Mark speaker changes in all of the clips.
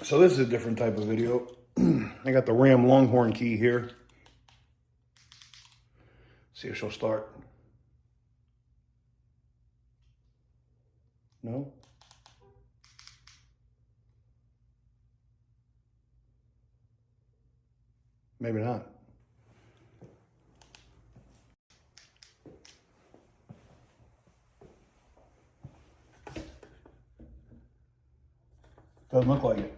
Speaker 1: So this is a different type of video. I got the Ram Longhorn key here. See if she'll start. No? Maybe not. Doesn't look like it.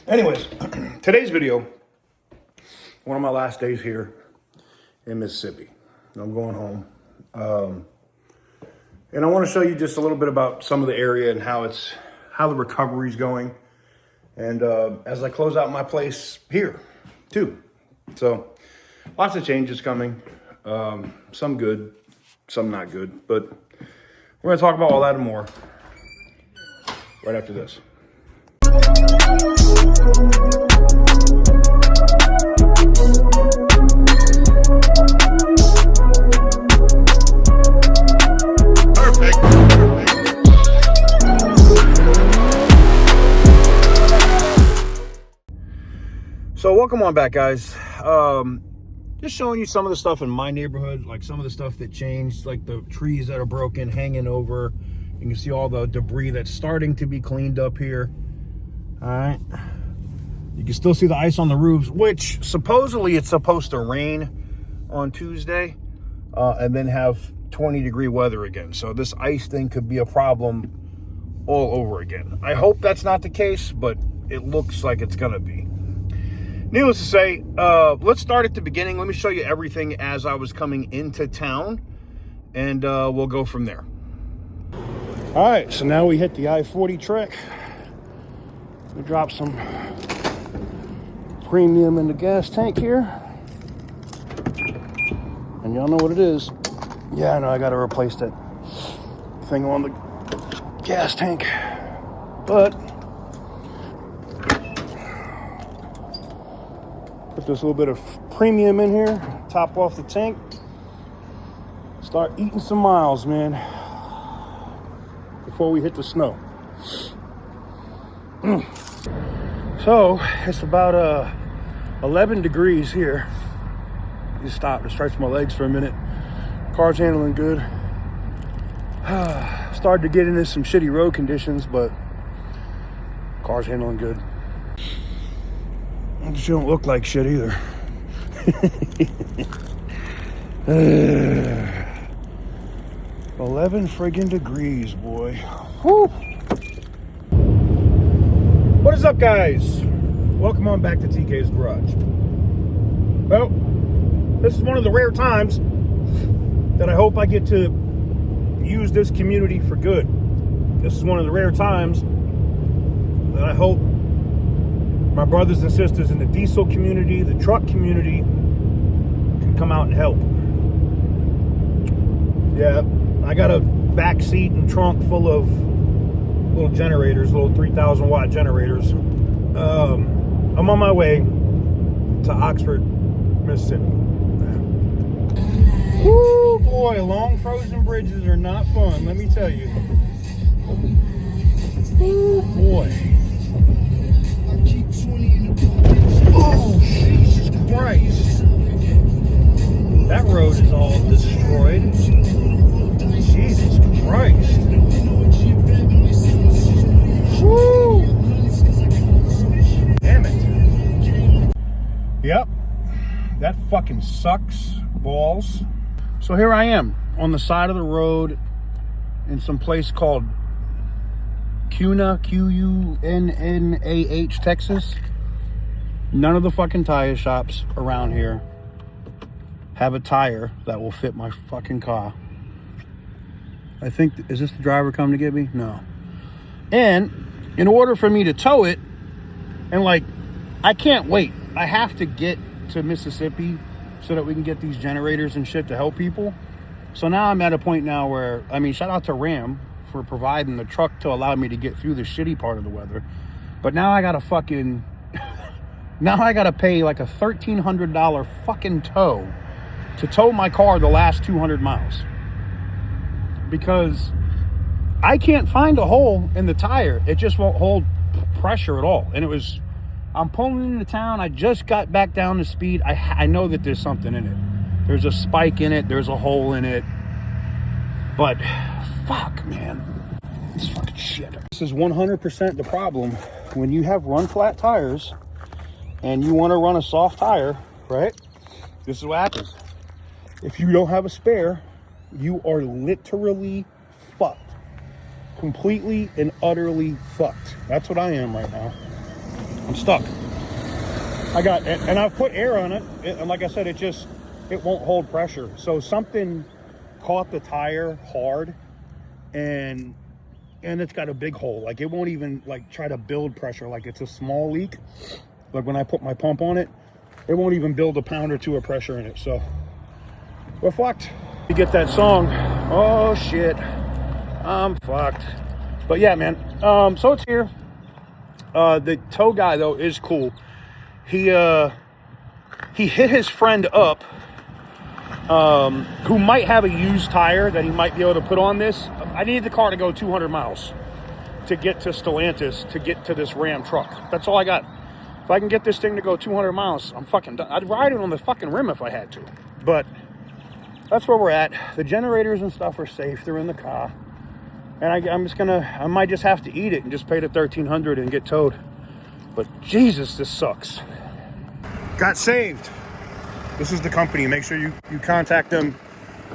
Speaker 1: Anyways, today's video, one of my last days here in Mississippi. I'm going home. And I want to show you just a little bit about some of the area and how the recovery's going. And as I close out my place here too. So lots of changes coming. Some good, some not good, but we're going to talk about all that and more right after this. So welcome on back, guys. Just showing you some of the stuff in my neighborhood, like some of the stuff that changed, like the trees that are broken, hanging over. You can see all the debris that's starting to be cleaned up here. All right. You can still see the ice on the roofs, which supposedly it's supposed to rain on Tuesday and then have 20-degree weather again. So this ice thing could be a problem all over again. I hope that's not the case, but it looks like it's gonna be. Needless to say, let's start at the beginning. Let me show you everything as I was coming into town, and we'll go from there. All right, so now we hit the I-40 trek. We drop some premium in the gas tank here. And y'all know what it is. Yeah, I know I gotta replace that thing on the gas tank. But put this little bit of premium in here, top off the tank. Start eating some miles, man, before we hit the snow. So it's about 11 degrees here. Just stop to stretch my legs for a minute. Car's handling good. Started to get into some shitty road conditions, but car's handling good. It just don't look like shit either. 11 friggin' degrees, boy. Whew. What is up, guys? Welcome on back to TK's Garage. Well, this is one of the rare times that I hope I get to use this community for good. This is one of the rare times that I hope my brothers and sisters in the diesel community, the truck community, can come out and help. Yeah, I got a back seat and trunk full of little generators, little 3,000 watt generators. I'm on my way to Oxford, Mississippi. Woo, boy, long frozen bridges are not fun, let me tell you. Woo, boy. Oh, Jesus Christ. That road is all destroyed. Jesus Christ. Woo! Damn it. Yep. That fucking sucks balls. So here I am on the side of the road in some place called Cunah, Q-U-N-N-A-H, Texas. None of the fucking tire shops around here have a tire that will fit my fucking car. I think, is this the driver coming to get me? No. And in order for me to tow it, and like, I can't wait. I have to get to Mississippi so that we can get these generators and shit to help people. So now I'm at a point now where, I mean, shout out to Ram for providing the truck to allow me to get through the shitty part of the weather. But now I gotta fucking, now I gotta pay like a $1,300 fucking tow to tow my car the last 200 miles. Because I can't find a hole in the tire. It just won't hold pressure at all. And it was I'm pulling into town. I just got back down to speed. I know that there's something in it. There's a spike in it. There's a hole in it. But fuck, man. This fucking shit. This is 100% the problem. When you have run flat tires and you want to run a soft tire, right? This is what happens. If you don't have a spare, you are literally fucked. Completely and utterly fucked. That's what I am right now. I'm stuck. And I've put air on it, and like I said, it won't hold pressure. So something caught the tire hard, and it's got a big hole. Like, it won't even like try to build pressure. Like, it's a small leak. Like, when I put my pump on it, it won't even build a pound or two of pressure in it. So we're fucked. You get that song, oh shit, I'm fucked. But yeah, man, so it's here. The tow guy though is cool. He hit his friend up, who might have a used tire that he might be able to put on this. I need the car to go 200 miles to get to Stellantis, to get to this Ram truck. That's all I got. If I can get this thing to go 200 miles, I'm fucking done. I'd ride it on the fucking rim if I had to. But that's where we're at. The generators and stuff are safe. They're in the car. And I might just have to eat it and just pay the $1,300 and get towed. But Jesus, this sucks. Got saved. This is the company. Make sure you contact them.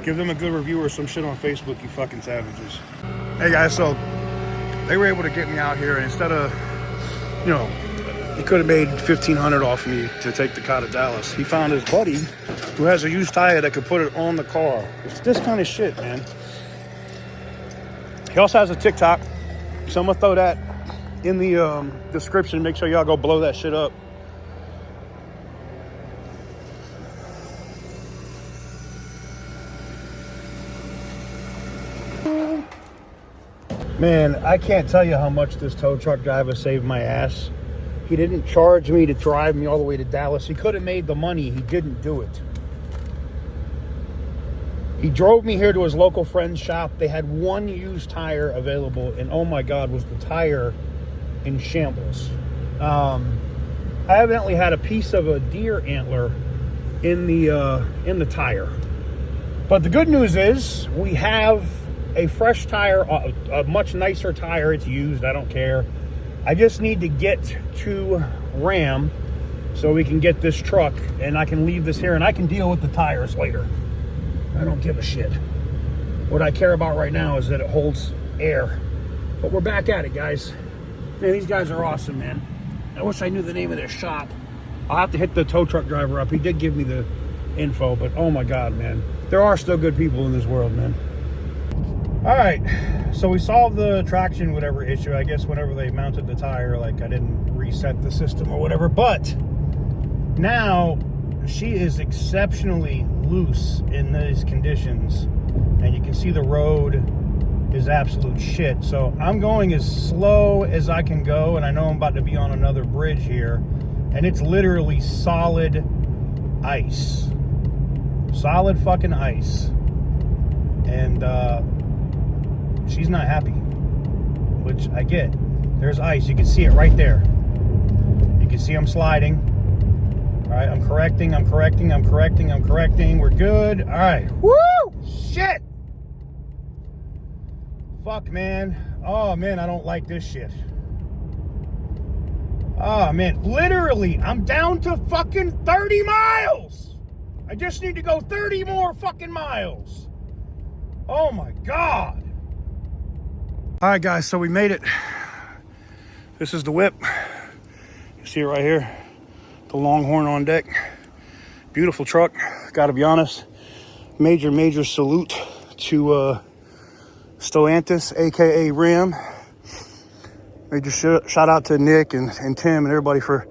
Speaker 1: Give them a good review or some shit on Facebook, you fucking savages. Hey guys, so they were able to get me out here, and instead of, you know, he could have made $1,500 off me to take the car to Dallas. He found his buddy who has a used tire that could put it on the car. It's this kind of shit, man. He also has a TikTok, so I'm gonna throw that in the description. Make sure y'all go blow that shit up. Man, I can't tell you how much this tow truck driver saved my ass. He didn't charge me to drive me all the way to Dallas. He could have made the money. He didn't do it. He drove me here to his local friend's shop. They had one used tire available, and oh my God, was the tire in shambles. I evidently had a piece of a deer antler in the tire. But the good news is we have a fresh tire, a much nicer tire. It's used, I don't care. I just need to get to Ram so we can get this truck, and I can leave this here and I can deal with the tires later. I don't give a shit. What I care about right now is that it holds air. But we're back at it, guys. Man, these guys are awesome, man. I wish I knew the name of their shop. I'll have to hit the tow truck driver up. He did give me the info, but oh my God, man. There are still good people in this world, man. All right, so we solved the traction, whatever issue. I guess whenever they mounted the tire, like, I didn't reset the system or whatever. But now she is exceptionally loose in these conditions, and you can see the road is absolute shit. So I'm going as slow as I can go, and I know I'm about to be on another bridge here, and it's literally solid ice. Solid fucking ice. And she's not happy, which I get. There's ice. You can see it right there. You can see I'm sliding. All right, I'm correcting. We're good. All right. Woo! Shit! Fuck, man. Oh, man, I don't like this shit. Oh, man. Literally, I'm down to fucking 30 miles. I just need to go 30 more fucking miles. Oh, my God. All right, guys, so we made it. This is the whip. You see it right here. The Longhorn on deck. Beautiful truck. Gotta be honest. Major salute to Stellantis, aka Ram. Major shout out to Nick and Tim and everybody for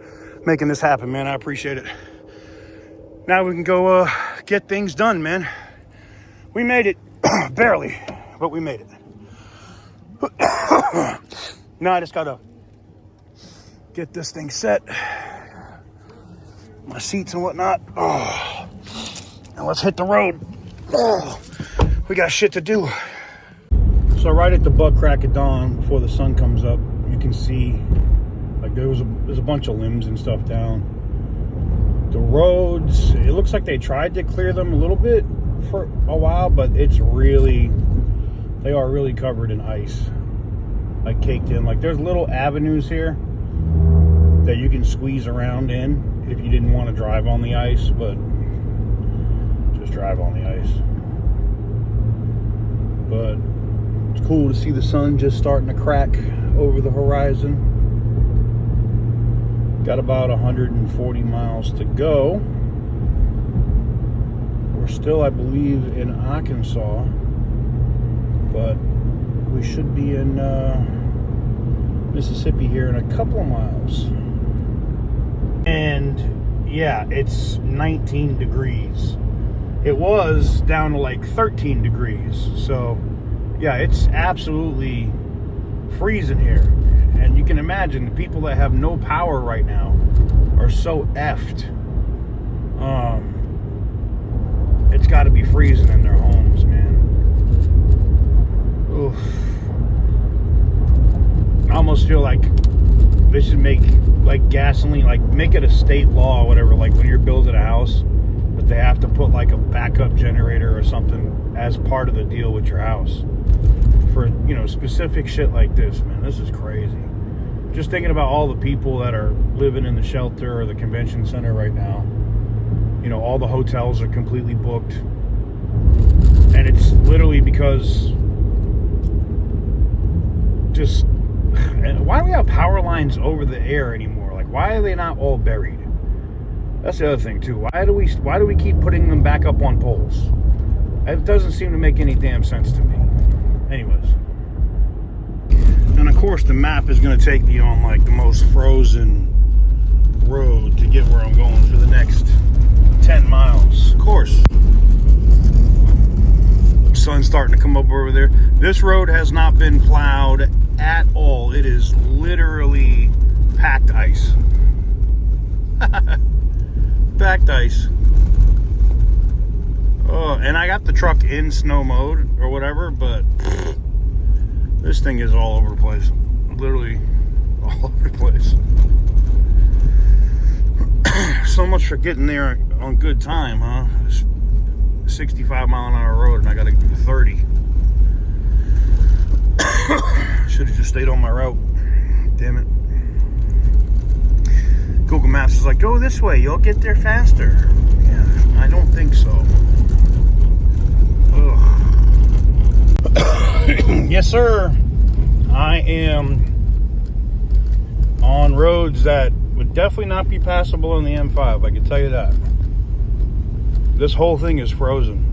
Speaker 1: making this happen, man. I appreciate it. Now we can go get things done, man. We made it. Barely, but we made it. Now I just gotta get this thing set. My seats and whatnot. Oh, and let's hit the road. Oh, we got shit to do. So right at the butt crack of dawn, before the sun comes up, you can see like there's a bunch of limbs and stuff down. The roads, it looks like they tried to clear them a little bit for a while, but it's really, they are really covered in ice, like caked in. Like there's little avenues here that you can squeeze around in if you didn't want to drive on the ice, but just drive on the ice. But it's cool to see the sun just starting to crack over the horizon. Got about 140 miles to go. We're still, I believe, in Arkansas, but we should be in Mississippi here in a couple of miles. And yeah, it's 19 degrees. It was down to like 13 degrees. So yeah, it's absolutely freezing here. And you can imagine the people that have no power right now are so effed. It's got to be freezing in their homes, man. Oof. I almost feel like they should make like gasoline, like make it a state law or whatever, like when you're building a house, that they have to put like a backup generator or something as part of the deal with your house for, you know, specific shit like this, man. This is crazy. Just thinking about all the people that are living in the shelter or the convention center right now. You know, all the hotels are completely booked. And it's literally because just, why do we have power lines over the air anymore? Like, why are they not all buried? That's the other thing too. Why do we keep putting them back up on poles? It doesn't seem to make any damn sense to me. Anyways. And of course the map is going to take me on like the most frozen road to get where I'm going for the next 10 miles. Of course. The sun's starting to come up over there. This road has not been plowed at all. It is literally packed ice. Packed ice. Oh, and I got the truck in snow mode or whatever, but this thing is all over the place. Literally all over the place. So much for getting there on good time, huh? 65 mile an hour road and I gotta do 30. Should have just stayed on my route. Damn it. Google Maps is like, go this way, you'll get there faster. Yeah, I don't think so. Yes, sir. I am on roads that would definitely not be passable in the M5. I can tell you that. This whole thing is frozen.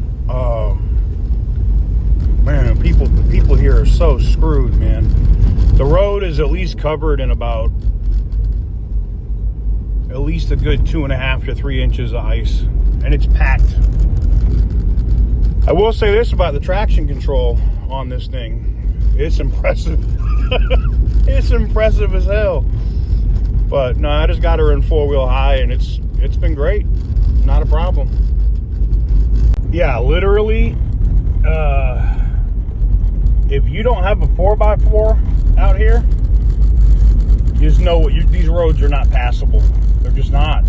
Speaker 1: Man, the people here are so screwed, man. The road is at least covered in about at least a good 2.5 to 3 inches of ice, and it's packed. I will say this about the traction control on this thing. It's impressive. It's impressive as hell. But no, I just got her in 4-wheel high and it's been great. Not a problem. Yeah, literally, if you don't have a 4x4 out here, these roads are not passable. They're just not.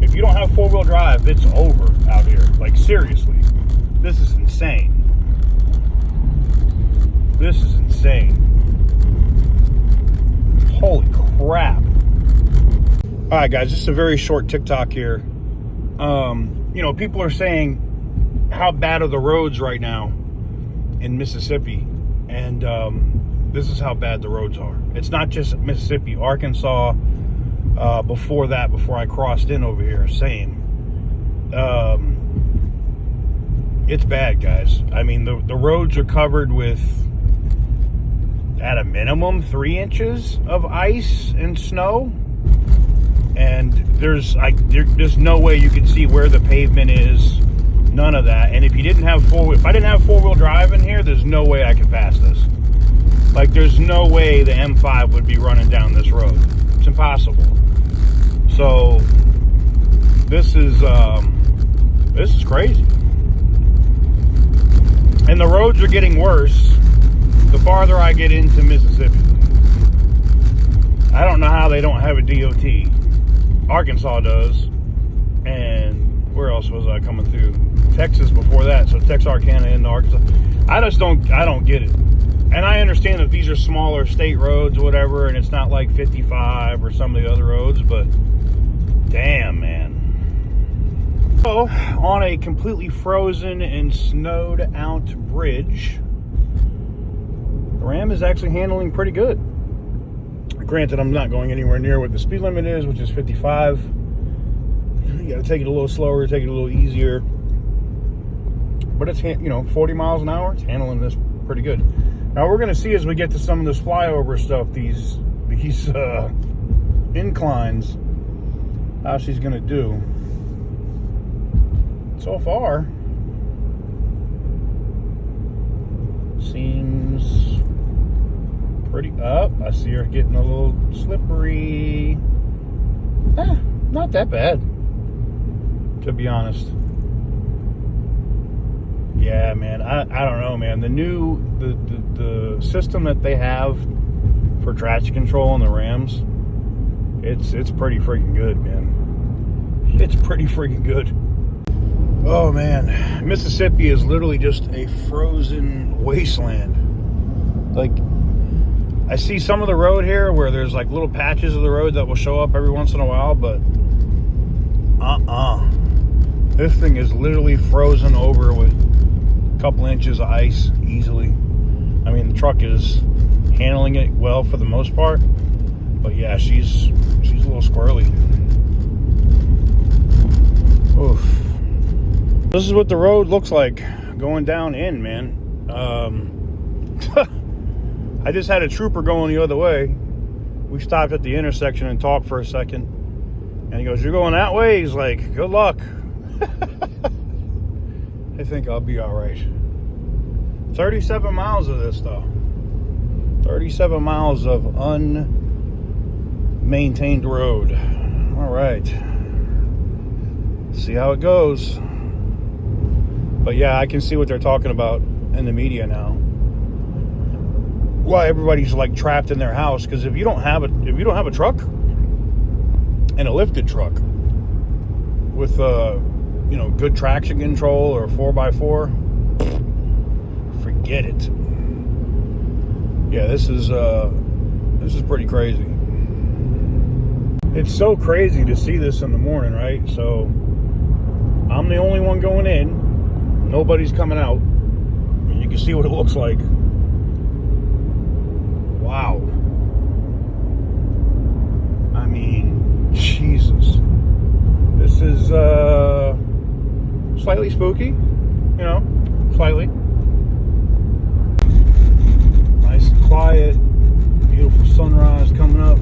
Speaker 1: If you don't have 4-wheel drive, it's over out here. Like, seriously. This is insane. This is insane. Holy crap. Alright guys, just a very short TikTok here. You know, people are saying how bad are the roads right now in Mississippi. And this is how bad the roads are. It's not just Mississippi. Arkansas, before that, before I crossed in over here, same. It's bad, guys. I mean, the roads are covered with, at a minimum, 3 inches of ice and snow. And there's no way you can see where the pavement is. None of that. And if I didn't have 4-wheel drive in here, there's no way I could pass this. Like, there's no way the M5 would be running down this road. It's impossible. So this is crazy. And the roads are getting worse the farther I get into Mississippi. I don't know how they don't have a DOT. Arkansas does. And where else was I coming through? Texas before that. So Texarkana into Arkansas. I don't get it. And I understand that these are smaller state roads or whatever, and it's not like 55 or some of the other roads, but damn, man. So, on a completely frozen and snowed out bridge, the Ram is actually handling pretty good. Granted, I'm not going anywhere near what the speed limit is, which is 55. You got to take it a little slower, take it a little easier. But it's, 40 miles an hour, it's handling this pretty good. Now we're going to see as we get to some of this flyover stuff, these inclines, how she's going to do. So far, seems pretty up. I see her getting a little slippery. Not that bad, to be honest. Yeah, man, I don't know, man. The system that they have for traction control on the Rams, it's pretty freaking good, man. It's pretty freaking good. Oh, man. Mississippi is literally just a frozen wasteland. Like, I see some of the road here where there's like little patches of the road that will show up every once in a while, but this thing is literally frozen over with a couple inches of ice easily. I mean, the truck is handling it well for the most part, but yeah, she's a little squirrely. Oof. This is what the road looks like going down in, man. I just had a trooper going the other way. We stopped at the intersection and talked for a second, and he goes, "You're going that way?" He's like, "Good luck." I think I'll be all right. 37 miles of this, though. 37 miles of unmaintained road. All right. See how it goes. But yeah, I can see what they're talking about in the media now. Why everybody's like trapped in their house, because if you don't have a truck and a lifted truck with good traction control or a 4x4, forget it. Yeah, this is pretty crazy. It's so crazy to see this in the morning, right? So I'm the only one going in. Nobody's coming out. And you can see what it looks like. Wow. I mean, Jesus. This is slightly spooky, slightly. Nice and quiet. Beautiful sunrise coming up.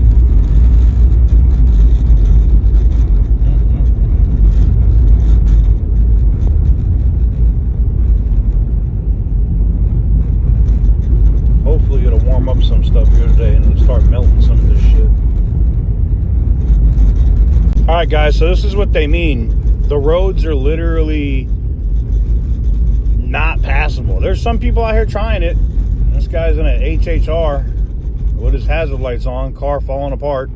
Speaker 1: Hopefully it'll warm up some stuff here today and it'll start melting some of this shit. Alright guys, so this is what they mean. The roads are literally not passable. There's some people out here trying it. This guy's in an HHR with his hazard lights on, car falling apart.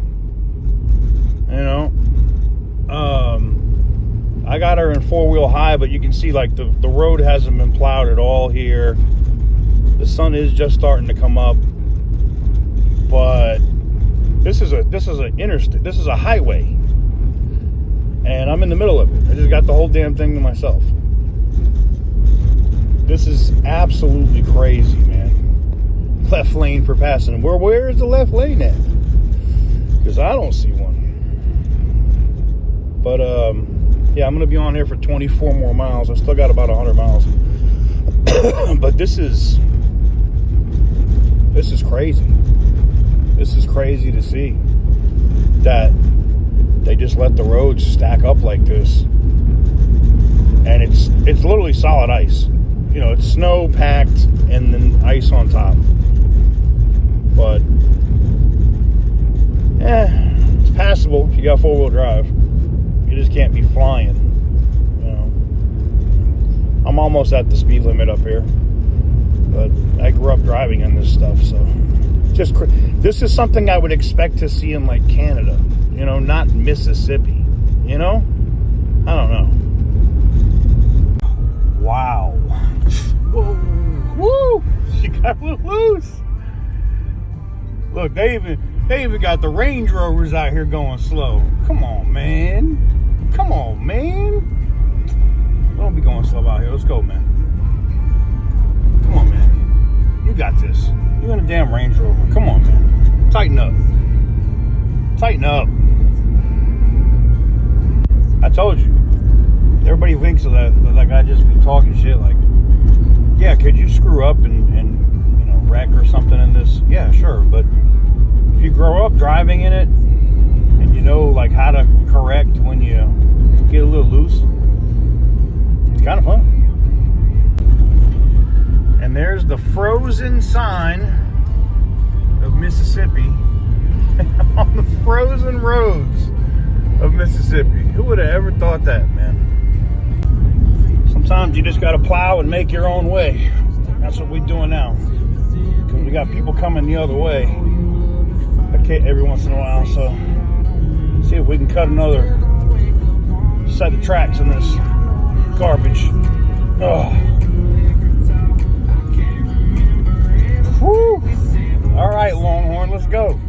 Speaker 1: I got her in 4-wheel high, but you can see like the road hasn't been plowed at all here. The sun is just starting to come up, but this is an interstate. This is a highway, and I'm in the middle of it. I just got the whole damn thing to myself. This is absolutely crazy, man. Left lane for passing. Where is the left lane at? Because I don't see one. But yeah, I'm gonna be on here for 24 more miles. I still got about 100 miles. But this is crazy. This is crazy to see that they just let the roads stack up like this, and it's literally solid ice. It's snow packed and then ice on top. But it's passable if you got 4-wheel drive. You just can't be flying. I'm almost at the speed limit up here, but I grew up driving in this stuff, so just, this is something I would expect to see in like Canada, you know, not Mississippi, you know? I don't know. Wow. Whoa. Woo! She got loose. Look, they even got the Range Rovers out here going slow. Come on, man. Come on, man. Don't be going slow out here. Let's go, man. Come on, man. You got this. You're in a damn Range Rover. Come on, man. Tighten up. Tighten up. I told you. Everybody thinks of that, like I just be talking shit. Like, yeah, could you screw up and you know, wreck or something in this? Yeah, sure. But if you grow up driving in it and you know like how to correct when you get a little loose, it's kind of fun. And there's the frozen sign of Mississippi on the frozen roads of Mississippi. Who would have ever thought that, man? Sometimes you just got to plow and make your own way. That's what we're doing now. Because we got people coming the other way. Okay, every once in a while, so see if we can cut another set of tracks in this garbage. Oh. Whew. All right, Longhorn, let's go.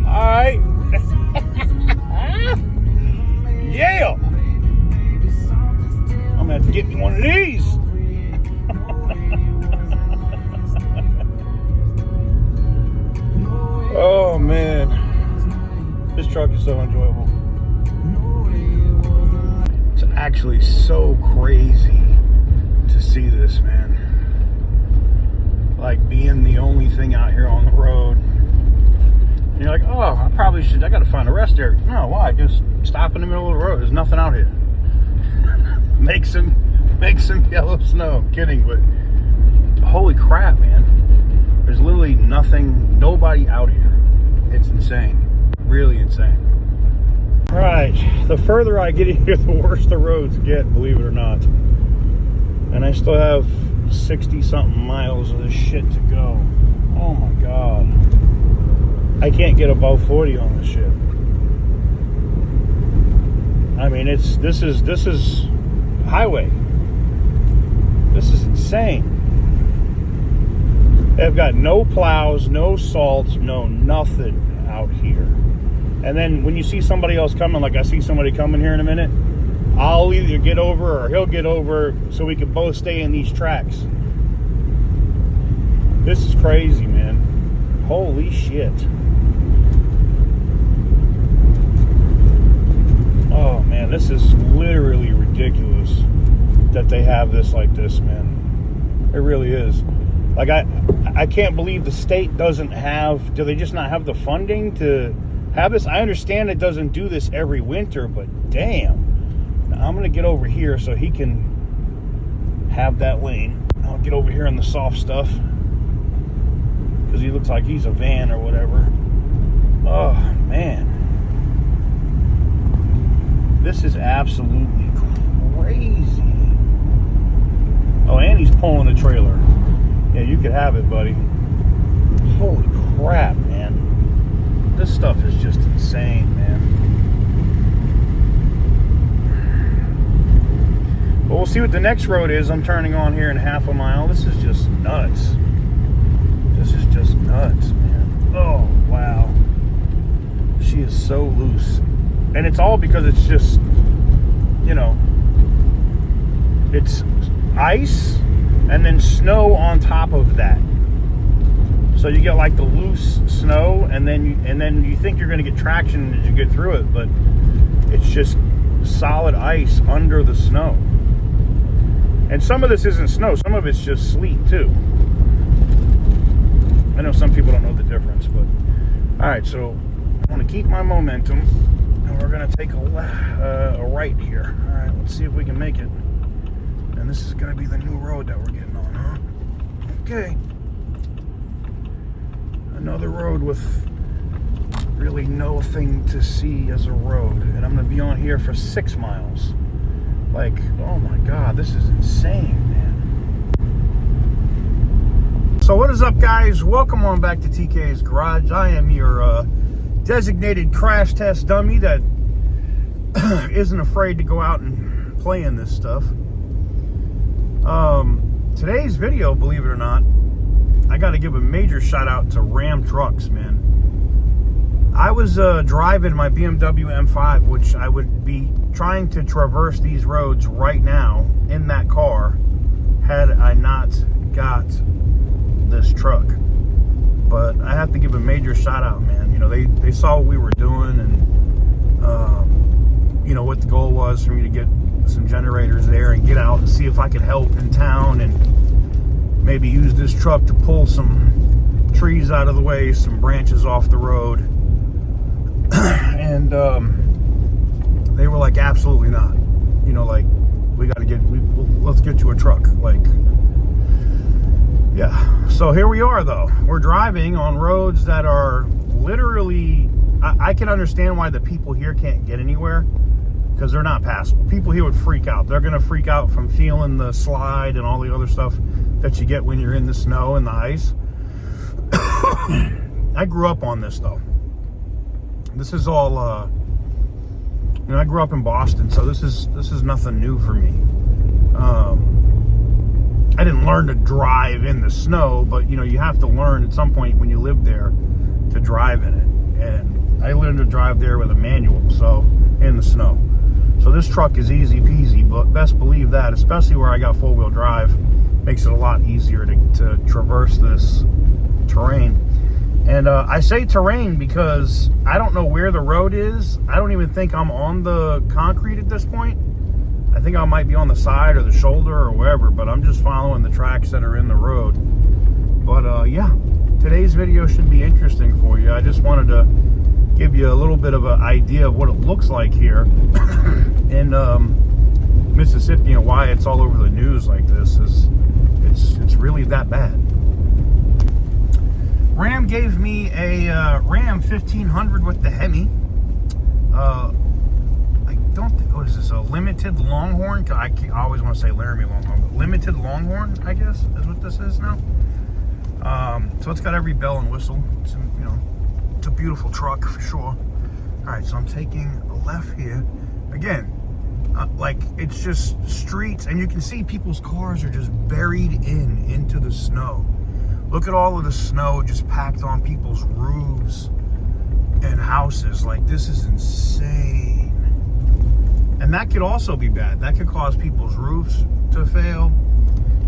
Speaker 1: All right. Yeah. I'm gonna have to get me one of these. Oh man, this truck is so enjoyable. It's actually so crazy to see this, man. Like being the only thing out here on the road. And you're like, oh, I gotta find a rest area. No, why? Just stop in the middle of the road. There's nothing out here. Make some yellow snow. I'm kidding, but holy crap, man. There's literally nobody out here. It's insane. Really insane. All right, the further I get in here, the worse the roads get, believe it or not. And I still have 60-something miles of this shit to go. Oh my God. I can't get above 40 on this shit. I mean, this is highway. This is insane. They've got no plows, no salt, no nothing out here. And then when you see somebody else coming, like I see somebody coming here in a minute, I'll either get over or he'll get over so we can both stay in these tracks. This is crazy, man. Holy shit. Oh man, this is literally ridiculous that they have this like this, man. It really is. Like I can't believe the state doesn't have, do they just not have the funding to have this? I understand it doesn't do this every winter, but damn. Now I'm gonna get over here so he can have that lane. I'll get over here in the soft stuff because he looks like he's a van or whatever. Oh man, this is absolutely crazy. Oh, and he's pulling a trailer. Yeah, you could have it, buddy. Holy crap, man. This stuff is just insane, man. But we'll see what the next road is. I'm turning on here in half a mile. This is just nuts. This is just nuts, man. Oh, wow. She is so loose. And it's all because it's just, you know, it's ice and then snow on top of that. So you get like the loose snow, and then you think you're going to get traction as you get through it, but it's just solid ice under the snow. And some of this isn't snow, some of it's just sleet too. I know some people don't know the difference, but all right. So I want to keep my momentum, and we're going to take a right here. All right, let's see if we can make it. And this is going to be the new road that we're getting on, huh? Okay. Another road with really nothing to see as a road. And I'm going to be on here for 6 miles. Like, oh my God, this is insane, man. So what is up, guys? Welcome on back to TK's Garage. I am your designated crash test dummy that isn't afraid to go out and play in this stuff. Today's video, believe it or not, I got to give a major shout out to Ram trucks, man. I was driving my BMW M5, which I would be trying to traverse these roads right now in that car had I not got this truck. But I have to give a major shout out, man. You know, they saw what we were doing, and you know what the goal was for me to get some generators there and get out and see if I could help in town and maybe use this truck to pull some trees out of the way, some branches off the road. And they were like, absolutely not. You know, like, let's get you a truck. Like, yeah. So here we are, though. We're driving on roads that are literally, I can understand why the people here can't get anywhere, because they're not passable. People here would freak out. They're going to freak out from feeling the slide and all the other stuff that you get when you're in the snow and the ice. I grew up on this, though. This is all, you know, I grew up in Boston, so this is nothing new for me. I didn't learn to drive in the snow, but, you know, you have to learn at some point when you live there to drive in it. And I learned to drive there with a manual, so, in the snow. So this truck is easy peasy, but best believe that, especially where I got four-wheel drive, makes it a lot easier to traverse this terrain. And I say terrain because I don't know where the road is. I don't even think I'm on the concrete at this point. I think I might be on the side or the shoulder or wherever, but I'm just following the tracks that are in the road. But yeah, today's video should be interesting for you. I just wanted to give you a little bit of an idea of what it looks like here in Mississippi, and why it's all over the news like this. It's really that bad. Ram gave me a Ram 1500 with the Hemi. I don't think, what is this, a limited Longhorn? I always want to say Laramie Longhorn, but limited Longhorn, I guess, is what this is now. So it's got every bell and whistle. It's, you know, it's a beautiful truck for sure. All right, so I'm taking a left here. Again, like, it's just streets, and you can see people's cars are just buried into the snow. Look at all of the snow just packed on people's roofs and houses. Like, this is insane. And that could also be bad. That could cause people's roofs to fail.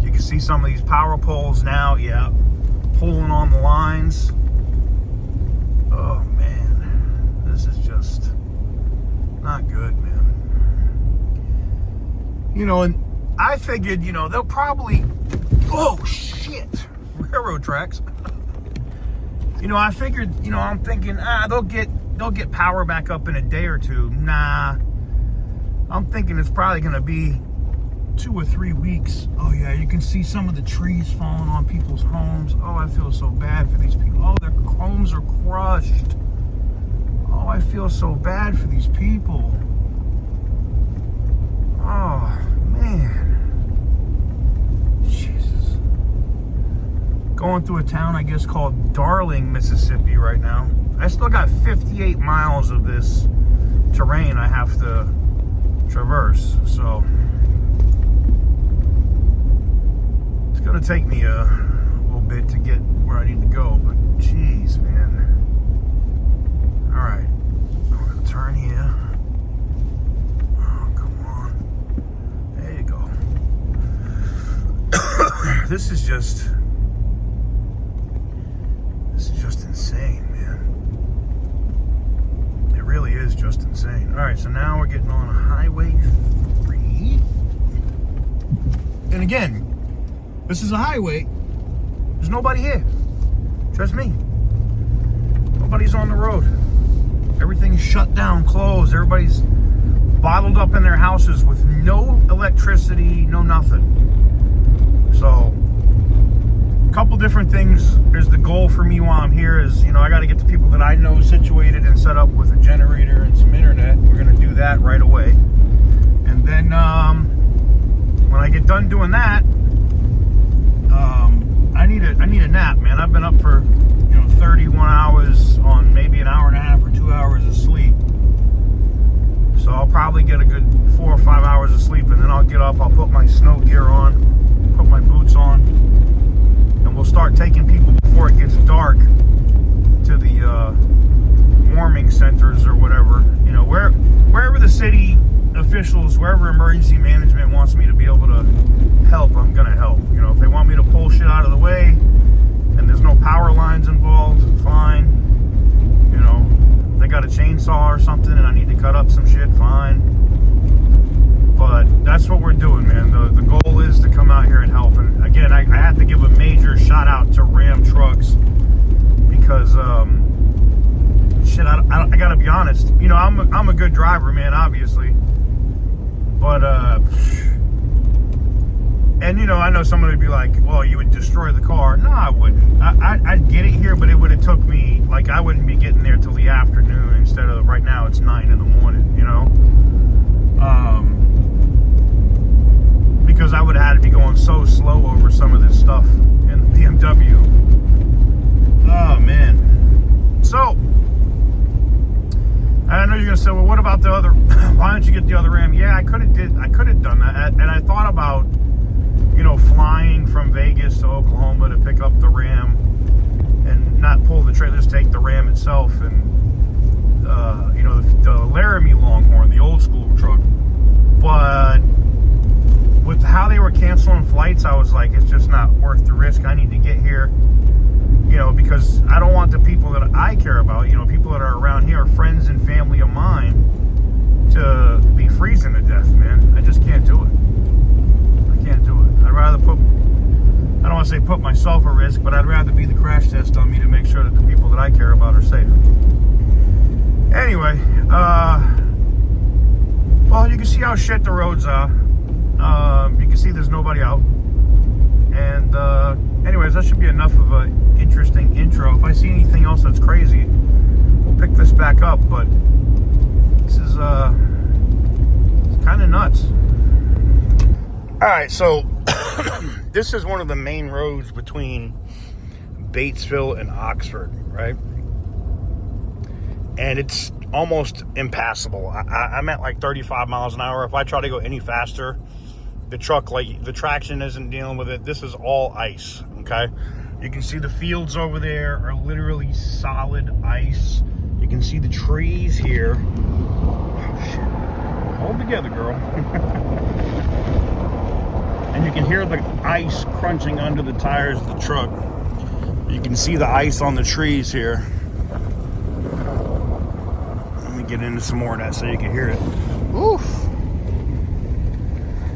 Speaker 1: You can see some of these power poles now, yeah, pulling on the lines. Oh, man. This is just not good, man. You know, and I figured, you know, they'll probably... Oh, shit. Railroad tracks. You know, I figured, you know, I'm thinking, they'll get power back up in a day or two. Nah. I'm thinking it's probably going to be 2 or 3 weeks. Oh, yeah, you can see some of the trees falling on people's homes. Oh, I feel so bad for these people. Oh, their homes are crushed. Oh, I feel so bad for these people. Oh, man. Jesus. Going through a town, I guess, called Darling, Mississippi right now. I still got 58 miles of this terrain I have to traverse, so it's gonna take me a little bit to get where I need to go, but geez, man. All right, I'm gonna turn here. Oh, come on, there you go. This is just insane, man. It really is just insane. All right, so now we're getting on Highway 3. And again, this is a highway. There's nobody here. Just me. Nobody's on the road. Everything's shut down, closed. Everybody's bottled up in their houses with no electricity, no nothing. So, a couple different things. There's the goal for me while I'm here is, you know, I got to get the people that I know situated and set up with a generator and some internet. We're going to do that right away. And then when I get done doing that, I need a nap. probably get a good 4 or 5 hours of sleep, and then I'll get up, I'll put my snow gear on, put my boots on, and we'll start taking people before it gets dark to the warming centers or whatever, you know, wherever the city officials, wherever emergency management wants me to be able to help, I'm gonna help. You know, if they want me to pull shit out of the way and there's no power lines involved, fine. You know, they got a chainsaw or something and I need to cut up some shit, fine. But that's what we're doing, man. The goal is to come out here and help. And again, I have to give a major shout out to Ram Trucks, because shit, I gotta be honest, you know, I'm a good driver, man, obviously, but and you know, I know somebody would be like, well, you would destroy the car. No, I wouldn't. I'd get it here, but it would have took me, like, I wouldn't be getting there till the afternoon instead of right now it's 9 in the morning, you know, because I would have had to be going so slow over some of this stuff in the BMW. Oh man. So I know you're gonna say, well, what about the other? Why don't you get the other Ram? Yeah, I could have done that, and I thought about, you know, flying from Vegas to Oklahoma to pick up the Ram and not pull the trailer, just take the Ram itself, and you know, the Laramie Longhorn, the old school truck. But with how they were canceling flights, I was like, it's just not worth the risk. I need to get here. You know, because I don't want the people that I care about, you know, people that are around here, friends and family of mine, to be freezing to death, man. I just can't do it. I can't do it. I'd rather put, I don't want to say put myself at risk, but I'd rather be the crash test on me to make sure that the people that I care about are safe. Anyway, well, you can see how shit the roads are. You can see there's nobody out. And anyways, that should be enough of an interesting intro. If I see anything else that's crazy, we'll pick this back up. But this is kind of nuts. All right, so this is one of the main roads between Batesville and Oxford, right? And it's almost impassable. I'm at like 35 miles an hour. If I try to go any faster, the truck, like, the traction isn't dealing with it. This is all ice, okay? You can see the fields over there are literally solid ice. You can see the trees here. Oh, shit. Hold together, girl. And you can hear the ice crunching under the tires of the truck. You can see the ice on the trees here. Let me get into some more of that so you can hear it. Oof.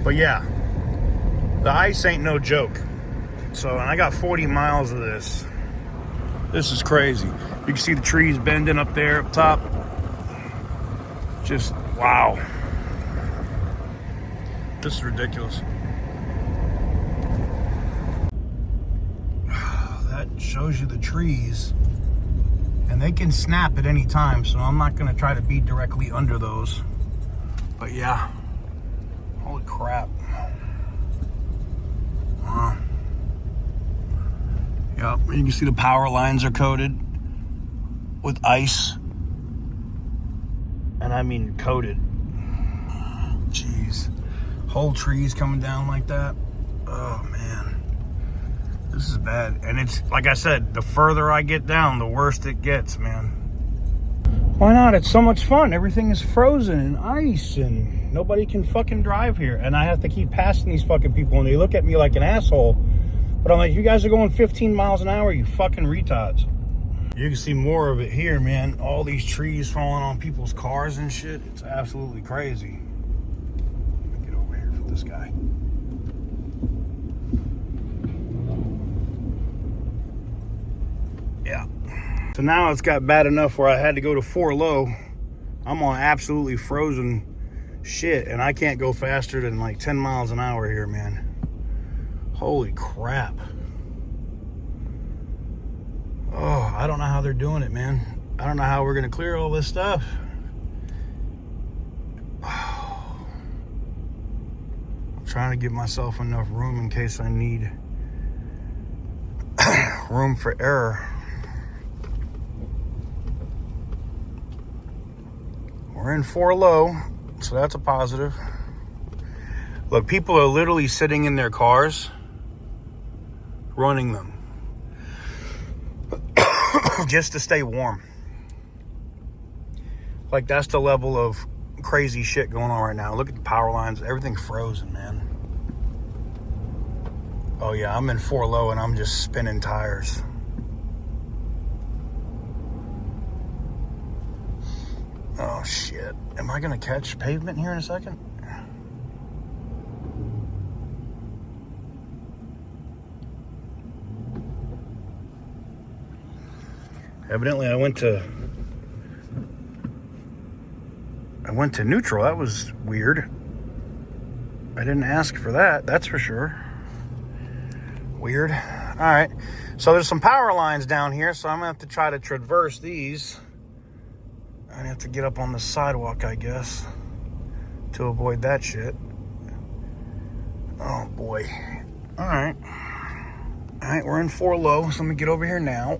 Speaker 1: But yeah, the ice ain't no joke. So, and I got 40 miles of this. This is crazy. You can see the trees bending up there up top. Just, wow. This is ridiculous. That shows you the trees. And they can snap at any time, so I'm not gonna try to be directly under those. But yeah, holy crap. Yep, you can see the power lines are coated with ice. And I mean coated. Jeez. Whole trees coming down like that. Oh man. This is bad. And it's, like I said, the further I get down, the worse it gets, man. Why not? It's so much fun. Everything is frozen and ice and nobody can fucking drive here. And I have to keep passing these fucking people and they look at me like an asshole. But I'm like, you guys are going 15 miles an hour, you fucking retards. You can see more of it here, man. All these trees falling on people's cars and shit. It's absolutely crazy. Let me get over here for this guy. Yeah. So now it's got bad enough where I had to go to 4 low. I'm on absolutely frozen shit and I can't go faster than like 10 miles an hour here, man. Holy crap. Oh, I don't know how they're doing it, man. I don't know how we're gonna clear all this stuff. I'm trying to give myself enough room in case I need room for error. We're in 4 low. So that's a positive. Look, people are literally sitting in their cars, running them, just to stay warm. Like, that's the level of crazy shit going on right now. Look at the power lines. Everything's frozen, man. Oh, yeah, I'm in 4 low, and I'm just spinning tires. Oh, shit. Am I going to catch pavement here in a second? Evidently, I went to neutral. That was weird. I didn't ask for that, that's for sure. Weird. All right. So there's some power lines down here, so I'm going to have to try to traverse these. I have to get up on the sidewalk, I guess, to avoid that shit. Oh, boy. All right. All right, we're in 4 low, so let me get over here now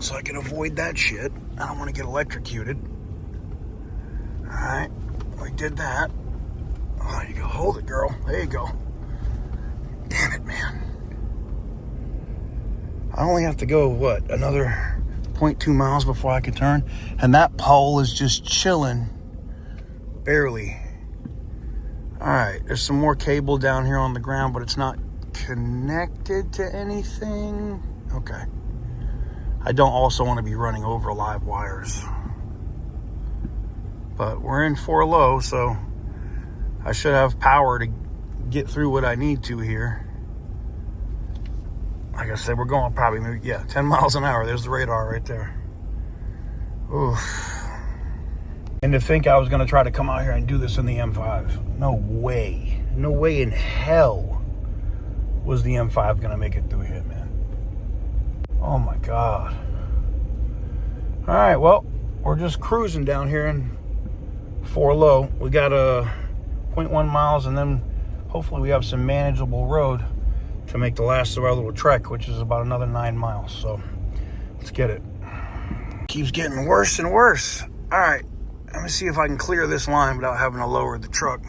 Speaker 1: so I can avoid that shit. I don't want to get electrocuted. All right, we did that. Oh, there you go. Hold it, girl. There you go. Damn it, man. I only have to go, what, another 0.2 miles before I can turn? And that pole is just chilling. Barely. All right, there's some more cable down here on the ground, but it's not connected to anything. Okay. I don't also want to be running over live wires. But we're in 4 low, so I should have power to get through what I need to here. Like I said, we're going probably, maybe, 10 miles an hour. There's the radar right there. Oof. And to think I was going to try to come out here and do this in the M5. No way. No way in hell was the M5 going to make it through here, man. Oh, my God. All right, well, we're just cruising down here in 4 low. We got 0.1 miles, and then hopefully we have some manageable road to make the last of our little trek, which is about another 9 miles. So let's get it. Keeps getting worse and worse. All right, let me see if I can clear this line without having to lower the truck.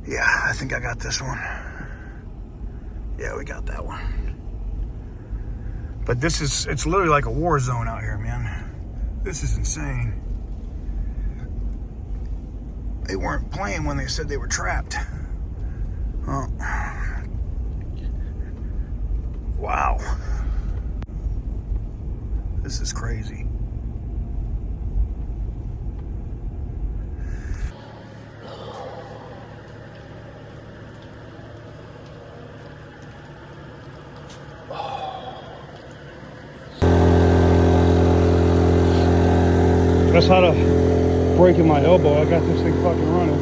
Speaker 1: Yeah, I think I got this one. Yeah, we got that one. But it's literally like a war zone out here, man. This is insane. They weren't playing when they said they were trapped. Oh. Wow. This is crazy. That's how to breaking my elbow. I got this thing fucking running.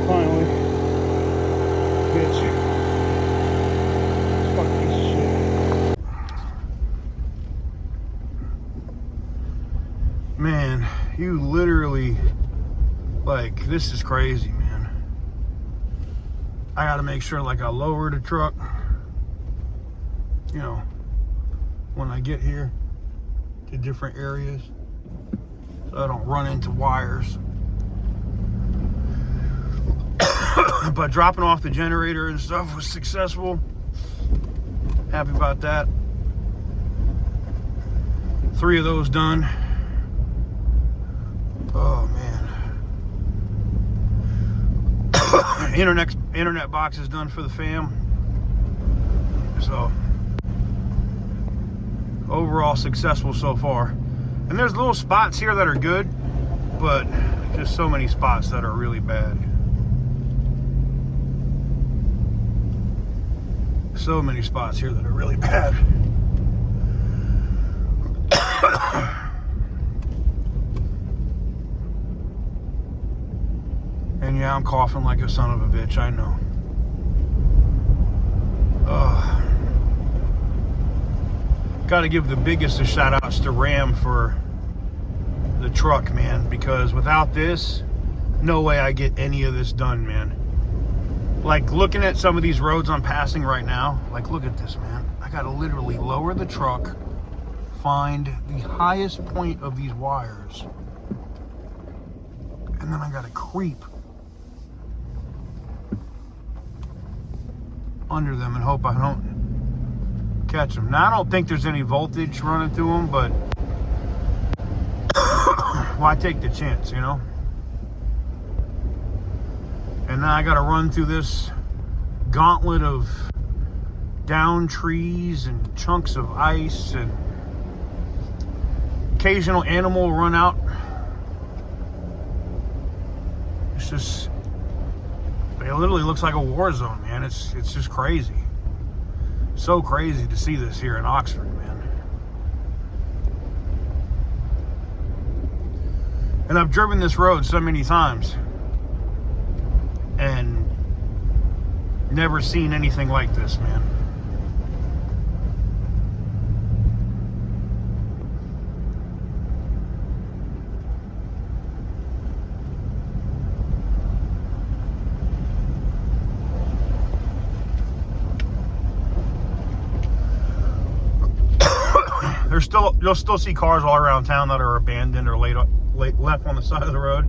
Speaker 1: Finally. Bitch. Fuck piece of shit. Man, you literally, like, this is crazy, man. I gotta make sure, like, I lower the truck, you know, when I get here to different areas, so I don't run into wires. But dropping off the generator and stuff was successful. Happy about that. 3 of those done. Oh man. Internet box is done for the fam. So overall successful so far. And there's little spots here that are good, but just so many spots that are really bad. So many spots here that are really bad. And yeah, I'm coughing like a son of a bitch, I know. Got to give the biggest of shout outs to Ram for the truck, man, because without this, no way I get any of this done, man. Like, looking at some of these roads I'm passing right now, like, look at this, man. I got to literally lower the truck, find the highest point of these wires, And then I got to creep under them and hope I don't catch them. Now, I don't think there's any voltage running through them, but why take the chance, you know? And now I got to run through this gauntlet of down trees and chunks of ice, and occasional animal will run out. It's just, it literally looks like a war zone, man. It's just crazy. So crazy to see this here in Oxford, man. And I've driven this road so many times and never seen anything like this, man. You'll still see cars all around town that are abandoned or left on the side of the road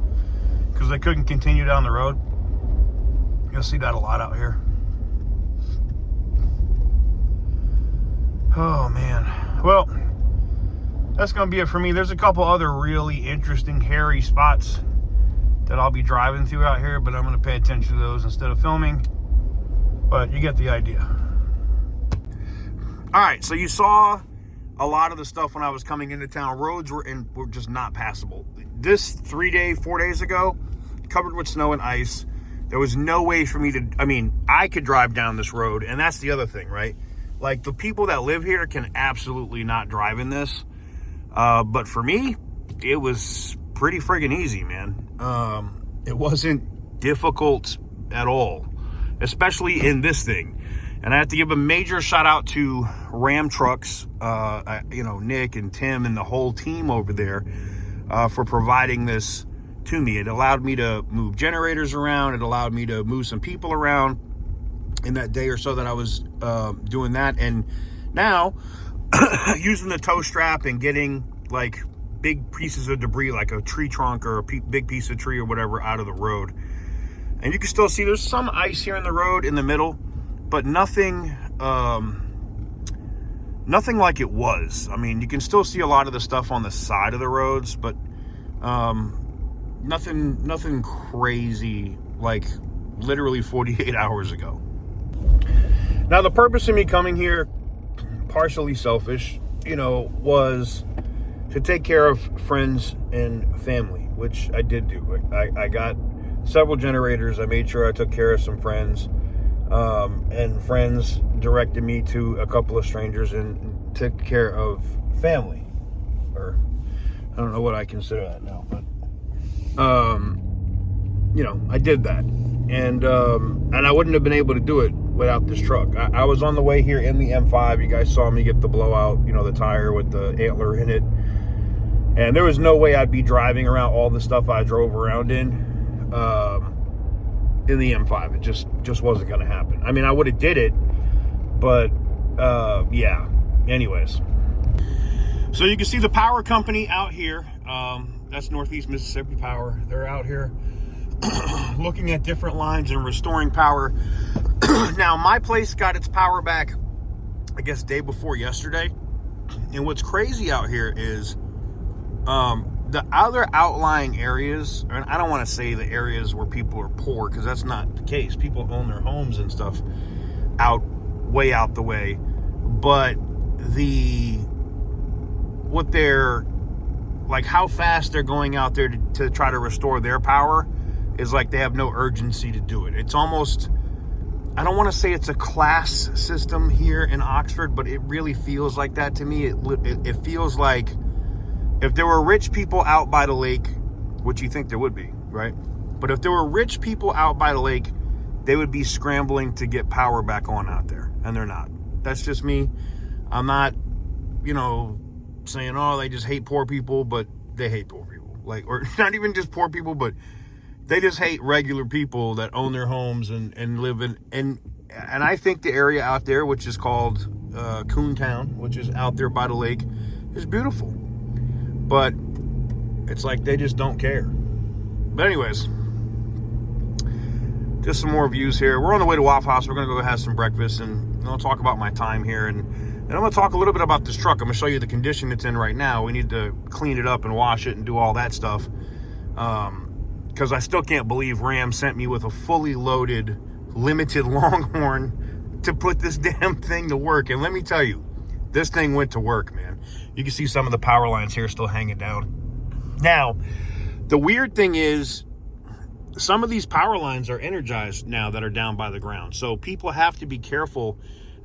Speaker 1: because they couldn't continue down the road. You'll see that a lot out here. Oh man. Well, that's gonna be it for me. There's a couple other really interesting hairy spots that I'll be driving through out here, but I'm gonna pay attention to those instead of filming. But you get the idea. All right, so you saw a lot of the stuff when I was coming into town. Roads were just not passable. This 4 days ago, covered with snow and ice. There was no way for me to, I mean, I could drive down this road, and that's the other thing, right? Like, the people that live here can absolutely not drive in this. But for me, it was pretty friggin' easy, man. It wasn't difficult at all, especially in this thing. And I have to give a major shout out to Ram Trucks, you know, Nick and Tim and the whole team over there for providing this to me. It allowed me to move generators around. It allowed me to move some people around in that day or so that I was doing that. And now using the tow strap and getting like big pieces of debris, like a tree trunk or a big piece of tree or whatever, out of the road. And you can still see there's some ice here in the road in the middle, but nothing like it was. I mean, you can still see a lot of the stuff on the side of the roads, but nothing crazy like literally 48 hours ago. Now, the purpose of me coming here, partially selfish, you know, was to take care of friends and family, which I did do. I got several generators. I made sure I took care of some friends. And friends directed me to a couple of strangers and took care of family, or I don't know what I consider that now, but you know, I did that, and I wouldn't have been able to do it without this truck. I was on the way here in the M5. You guys saw me get the blowout, you know, the tire with the antler in it, and there was no way I'd be driving around all the stuff I drove around in the M5. It just wasn't going to happen. I mean, I would have did it, but yeah. Anyways, so you can see the power company out here. That's Northeast Mississippi Power. They're out here looking at different lines and restoring power. Now, my place got its power back, I guess, day before yesterday. And what's crazy out here is the other outlying areas, and I don't want to say the areas where people are poor, because that's not the case. People own their homes and stuff way out the way. But what they're, like, how fast they're going out there to try to restore their power is like they have no urgency to do it. It's almost, I don't want to say it's a class system here in Oxford, but it really feels like that to me. It feels like if there were rich people out by the lake, which you think there would be, right? But if there were rich people out by the lake, they would be scrambling to get power back on out there, and they're not. That's just me. I'm not, you know, saying, oh, they just hate poor people, but they hate poor people. Like, or not even just poor people, but they just hate regular people that own their homes and live in, and I think the area out there, which is called Coontown, which is out there by the lake, is beautiful. But it's like they just don't care. But anyways, just some more views here. We're on the way to Waffle House. We're going to go have some breakfast, and I'll talk about my time here. And I'm going to talk a little bit about this truck. I'm going to show you the condition it's in right now. We need to clean it up and wash it and do all that stuff. Because I still can't believe Ram sent me with a fully loaded, limited Longhorn to put this damn thing to work. And let me tell you, this thing went to work, man. You can see some of the power lines here still hanging down. Now, the weird thing is, some of these power lines are energized now that are down by the ground. So people have to be careful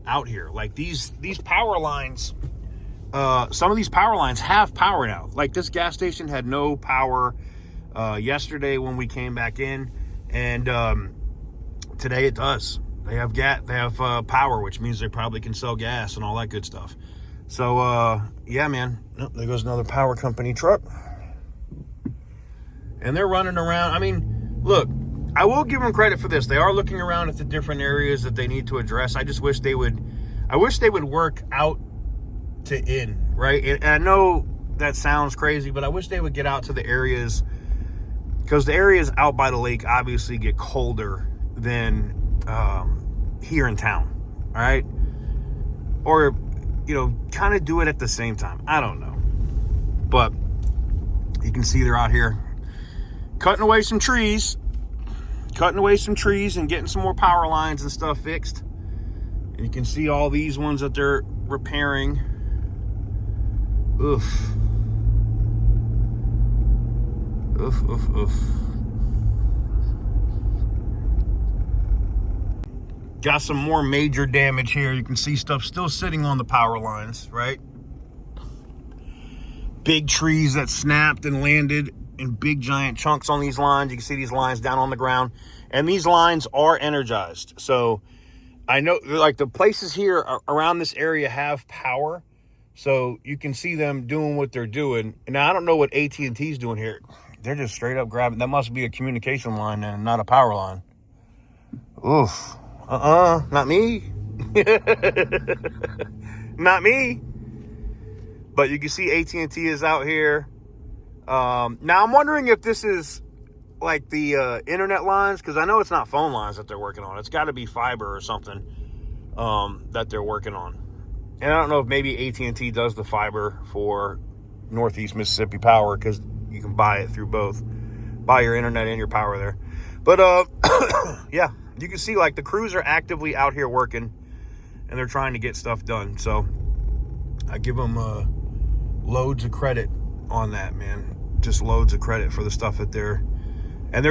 Speaker 1: out here. Like these power lines, some of these power lines have power now. Like this gas station had no power yesterday when we came back in, and today it does. They have power, which means they probably can sell gas and all that good stuff. So yeah, man. Oh, there goes another power company truck, and they're running around. I mean, look, I will give them credit for this. They are looking around at the different areas that they need to address. I just wish they would. I wish they would work out to in, right? And I know that sounds crazy, but I wish they would get out to the areas, because the areas out by the lake obviously get colder than here in town, all right? Or, you know, kind of do it at the same time. I don't know. But you can see they're out here cutting away some trees and getting some more power lines and stuff fixed. And you can see all these ones that they're repairing. Oof. Oof, oof, oof. Got some more major damage here. You can see stuff still sitting on the power lines, right? Big trees that snapped and landed in big giant chunks on these lines. You can see these lines down on the ground. And these lines are energized. So I know, like, the places here around this area have power. So you can see them doing what they're doing. Now, I don't know what AT&T's doing here. They're just straight up grabbing. That must be a communication line and not a power line. Oof. Not me. Not me. But you can see AT&T is out here. Now, I'm wondering if this is like the internet lines, because I know it's not phone lines that they're working on. It's got to be fiber or something that they're working on. And I don't know if maybe AT&T does the fiber for Northeast Mississippi Power, because you can buy it through both. Buy your internet and your power there. But yeah, you can see like the crews are actively out here working, and they're trying to get stuff done. So I give them loads of credit on that, man. Just loads of credit for the stuff that they're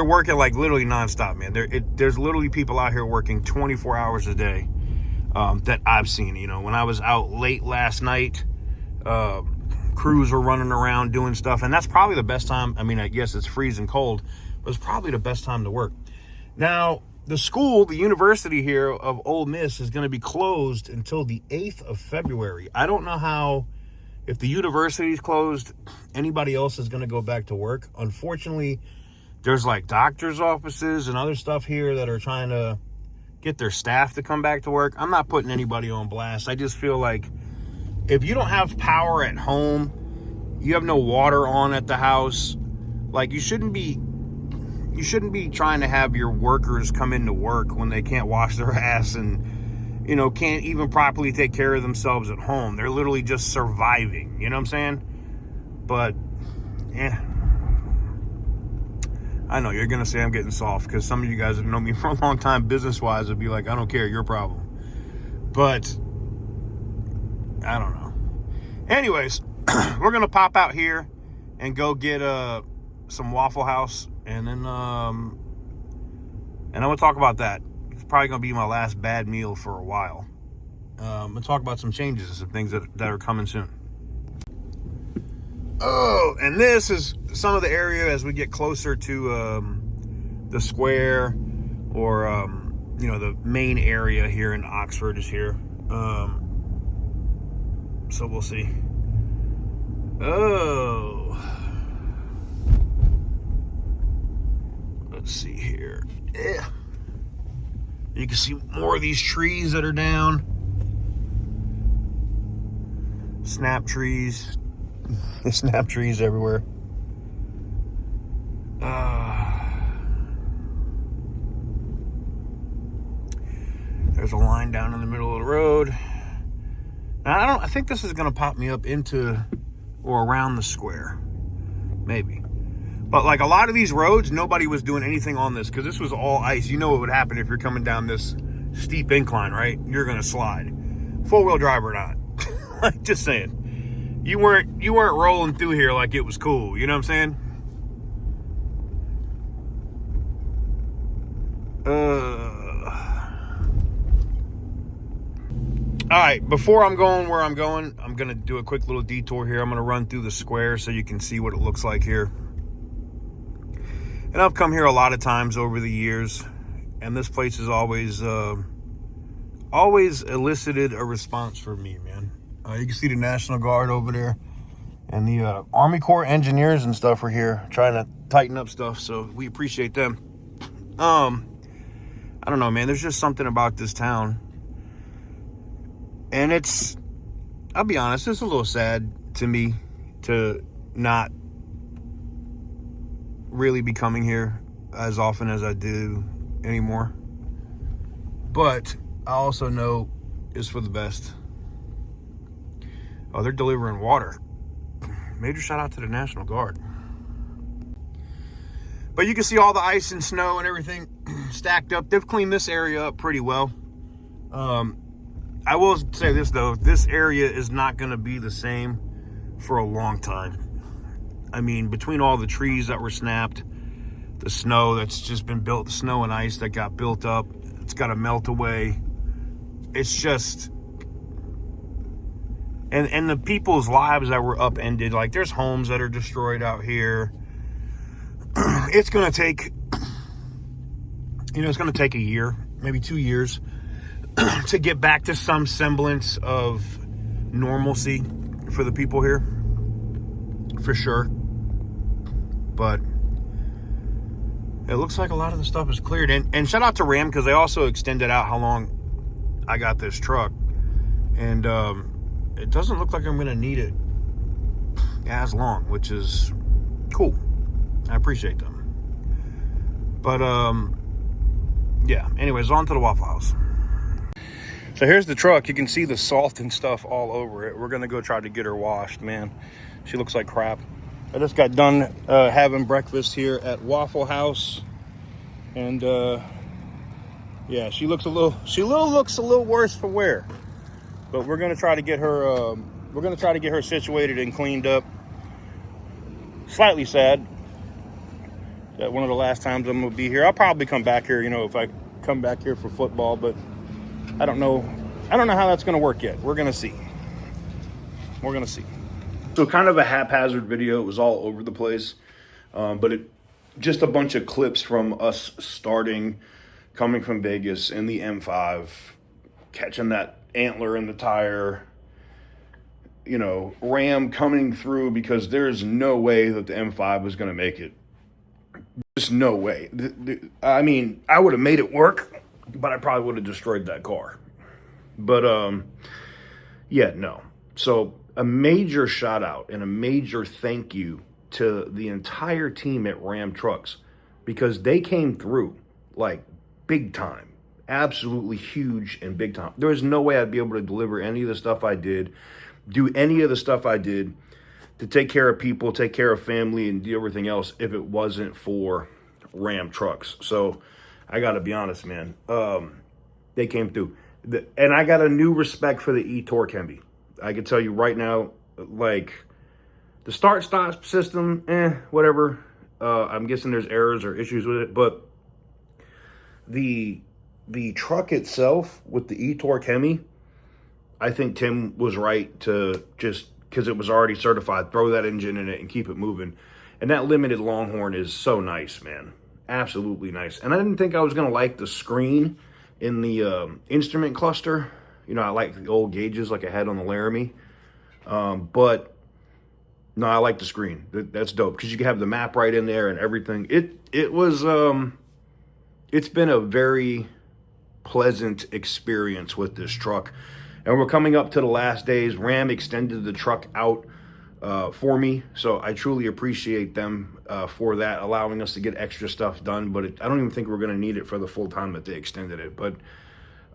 Speaker 1: working like literally nonstop, man. There's literally people out here working 24 hours a day that I've seen. You know, when I was out late last night, crews were running around doing stuff, and that's probably the best time. I mean, I guess it's freezing cold, but it's probably the best time to work. Now, the university here of Ole Miss is going to be closed until the 8th of February. I don't know how, if the university's closed, anybody else is going to go back to work. Unfortunately, there's like doctor's offices and other stuff here that are trying to get their staff to come back to work. I'm not putting anybody on blast. I just feel like if you don't have power at home, you have no water on at the house, like you shouldn't be trying to have your workers come into work when they can't wash their ass and, you know, can't even properly take care of themselves at home. They're literally just surviving, you know what I'm saying? But yeah, I know you're gonna say I'm getting soft, because some of you guys have known me for a long time business-wise would be like, I don't care, your problem. But I don't know. Anyways, we're gonna pop out here and go get some Waffle House, and then I'm gonna talk about that. It's probably gonna be my last bad meal for a while. I'm gonna talk about some changes and some things that are coming soon. Oh, and this is some of the area as we get closer to the square, or you know, the main area here in Oxford is here. So we'll see. Oh, let's see here. Yeah, you can see more of these trees that are down. Snap trees. Snap trees everywhere. There's a line down in the middle of the road. Now, I think this is going to pop me up into or around the square. Maybe. But like a lot of these roads, nobody was doing anything on this because this was all ice. You know what would happen if you're coming down this steep incline, right? You're going to slide. Four-wheel drive or not. Like, just saying. You weren't rolling through here like it was cool. You know what I'm saying? All right, before I'm going where I'm going, I'm going to do a quick little detour here. I'm going to run through the square so you can see what it looks like here. And I've come here a lot of times over the years, and this place has always elicited a response from me, man. You can see the National Guard over there, and the Army Corps engineers and stuff are here trying to tighten up stuff, so we appreciate them. I don't know, man. There's just something about this town. And I'll be honest, it's a little sad to me to not really be coming here as often as I do anymore. But I also know it's for the best. Oh, they're delivering water. Major shout out to the National Guard. But you can see all the ice and snow and everything stacked up. They've cleaned this area up pretty well. I will say this, though. This area is not going to be the same for a long time. I mean, between all the trees that were snapped, the snow that's just been built, the snow and ice that got built up, it's got to melt away. It's just... And the people's lives that were upended, like there's homes that are destroyed out here. It's going to take, it's going to take a year, maybe 2 years to get back to some semblance of normalcy for the people here, for sure. But it looks like a lot of the stuff is cleared. And shout out to Ram, because they also extended out how long I got this truck. And it doesn't look like I'm going to need it as long, which is cool. I appreciate them. But, yeah. Anyways, on to the Waffle House. So here's the truck. You can see the salt and stuff all over it. We're going to go try to get her washed, man. She looks like crap. I just got done having breakfast here at Waffle House. And, yeah, she looks a little worse for wear. But we're going to try to get her, situated and cleaned up. Slightly sad that one of the last times I'm going to be here. I'll probably come back here, if I come back here for football, but I don't know how that's going to work yet. We're going to see. So kind of a haphazard video. It was all over the place. But just a bunch of clips from us coming from Vegas in the M5, catching that antler in the tire, Ram coming through, because there's no way that the M5 was going to make it. Just no way. I mean, I would have made it work, but I probably would have destroyed that car. But, yeah, no. So a major shout out and a major thank you to the entire team at Ram Trucks, because they came through like big time. Absolutely huge and big time. There was no way I'd be able to deliver any of the stuff I did, do any of the stuff I did to take care of people, take care of family, and do everything else if it wasn't for Ram Trucks. So I got to be honest, man. They came through. And I got a new respect for the e-Torque Hemi. I can tell you right now, like, the start-stop system, whatever. I'm guessing there's errors or issues with it. But the truck itself with the e-Torque Hemi, I think Tim was right to just, because it was already certified, throw that engine in it and keep it moving. And that limited Longhorn is so nice, man. Absolutely nice. And I didn't think I was going to like the screen in the instrument cluster. I like the old gauges like I had on the Laramie. But no, I like the screen. That's dope, because you can have the map right in there and everything. It's been a very pleasant experience with this truck. And we're coming up to the last days. Ram extended the truck out for me, so I truly appreciate them for that, allowing us to get extra stuff done. But I don't even think we're going to need it for the full time that they extended it. But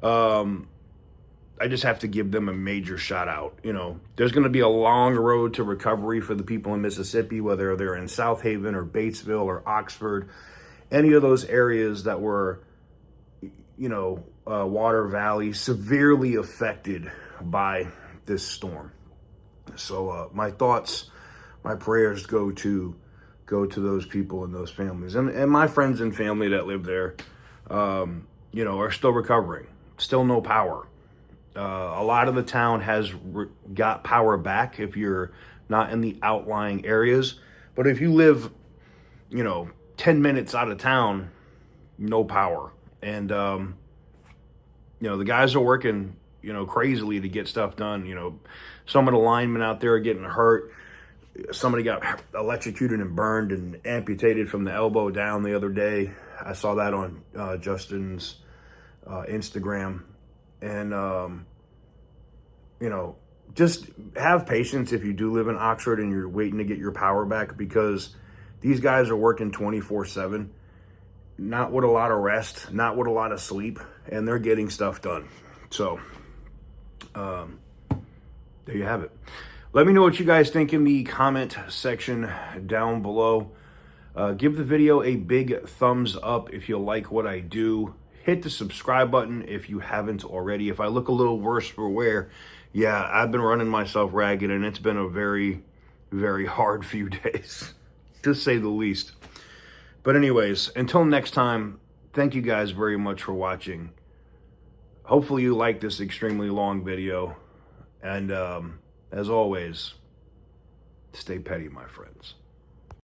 Speaker 1: I just have to give them a major shout out. You know, there's going to be a long road to recovery for the people in Mississippi, whether they're in South Haven or Batesville or Oxford, any of those areas that were, Water Valley, severely affected by this storm. So my thoughts, my prayers go to those people and those families, and my friends and family that live there, are still recovering, still no power. A lot of the town has got power back if you're not in the outlying areas. But if you live, 10 minutes out of town, no power. And, the guys are working, crazily to get stuff done. Some of the linemen out there are getting hurt. Somebody got electrocuted and burned and amputated from the elbow down the other day. I saw that on Justin's Instagram. And, just have patience if you do live in Oxford and you're waiting to get your power back, because these guys are working 24/7, not with a lot of rest, not with a lot of sleep, and they're getting stuff done. So, there you have it. Let me know what you guys think in the comment section down below. Give the video a big thumbs up if you like what I do. Hit the subscribe button if you haven't already. If I look a little worse for wear, yeah, I've been running myself ragged, and it's been a very, very hard few days, to say the least. But anyways, until next time, thank you guys very much for watching. Hopefully you like this extremely long video. And as always, stay petty, my friends.